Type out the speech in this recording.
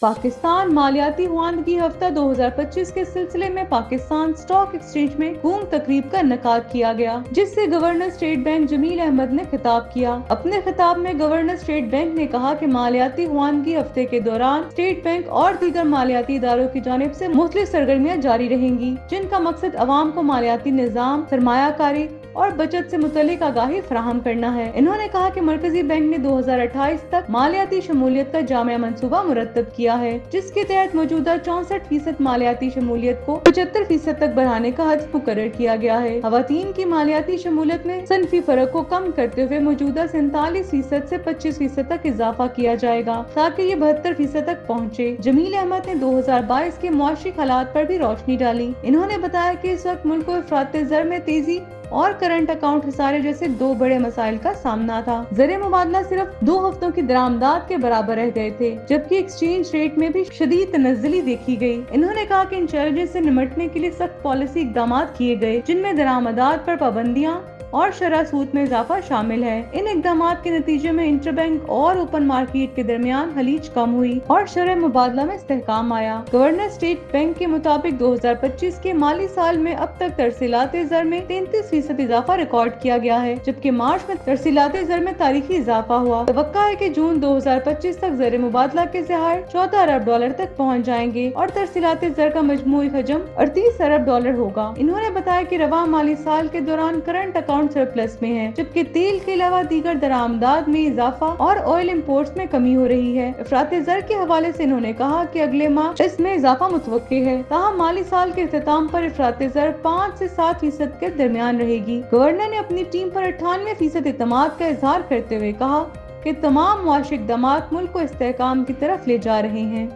पाकिस्तान मालियाती ख़वानगी हफ्ता 2025 के सिलसिले में पाकिस्तान स्टॉक एक्सचेंज में गूंग तकरीब का इनेकाद किया गया, जिससे governor state bank Jameel Ahmed ने खिताब किया। अपने खिताब में गवर्नर स्टेट बैंक ने कहा कि मालियाती ख़वानगी हफ्ते के दौरान स्टेट बैंक और दीगर मालियाती इदारों की जानिब से मुख्तलिफ सरगर्मियाँ जारी रहेंगी, जिनका मकसद अवाम को मालियाती निज़ाम, सरमायाकारी और बचत से मुतल्लिक आगाही फराहम करना है। इन्होंने कहा कि मरकजी बैंक ने 2028 तक मालियाती शमूलियत का जामिया मंसूबा मुरतब किया है, जिसके तहत मौजूदा 64% मालियाती शमूलियत को 75% तक बढ़ाने का हद मुकर्रर किया गया है। खवातीन की मालियाती शमूलियत में सनफी फर्क को कम करते हुए मौजूदा 47% से 25% तक इजाफा किया जाएगा, ताकि ये 72% तक पहुँचे। जमील अहमद ने 2022 के मुआशी हालात पर भी रोशनी डाली। इन्होंने बताया कि इस वक्त मुल्क को इफराते ज़र में तेजी और करंट अकाउंट खसारे जैसे दो बड़े मसाइल का सामना था। ज़र मुबादला सिर्फ 2 हफ्तों की दरामदात के बराबर रह गए थे, जबकि एक्सचेंज रेट में भी शदीद तनज़्ज़ुली देखी गई। इन्होंने कहा कि इन चैलेंजेस से निमटने के लिए सख्त पॉलिसी इक़दाम किए गए, जिनमें दरामदात पर पाबंदियाँ और शरह सूद में इजाफा शामिल है। इन इक़दामात के नतीजे में इंटरबैंक और ओपन मार्केट के दरमियान हलीज कम हुई और शरह मुबादला में इस्तेहकाम आया। गवर्नर स्टेट बैंक के मुताबिक 2025 के माली साल में अब तक तरसीलाते ज़र में 33% इजाफा रिकॉर्ड किया गया है, जबकि मार्च में तरसीलाते ज़र में तारीखी इजाफा हुआ। तवक्का है कि जून 2025 तक ज़र मुबादला के ज़खायर $14 अरब तक पहुँच जाएंगे और तरसीलाते ज़र का मजमूई हजम $38 अरब होगा। इन्होंने बताया कि रवा माली साल के दौरान करंट अकाउंट सरप्लस में है, जबकि तेल के अलावा दीगर दरामदात में इजाफा और ऑयल इंपोर्ट्स में कमी हो रही है। इफराते ज़र के हवाले से इन्होंने कहा कि अगले माह इसमें इजाफा मुतवक्के है, ताहम माली साल के इख्तिताम पर इफराते ज़र 5 से 7% के दरमियान रहेगी। गवर्नर ने अपनी टीम पर 98% इत्मीनान का इजहार करते हुए कहा कि तमाम मुआशी इक़दामात मुल्क को इस्तेहकाम की तरफ ले जा रहे हैं।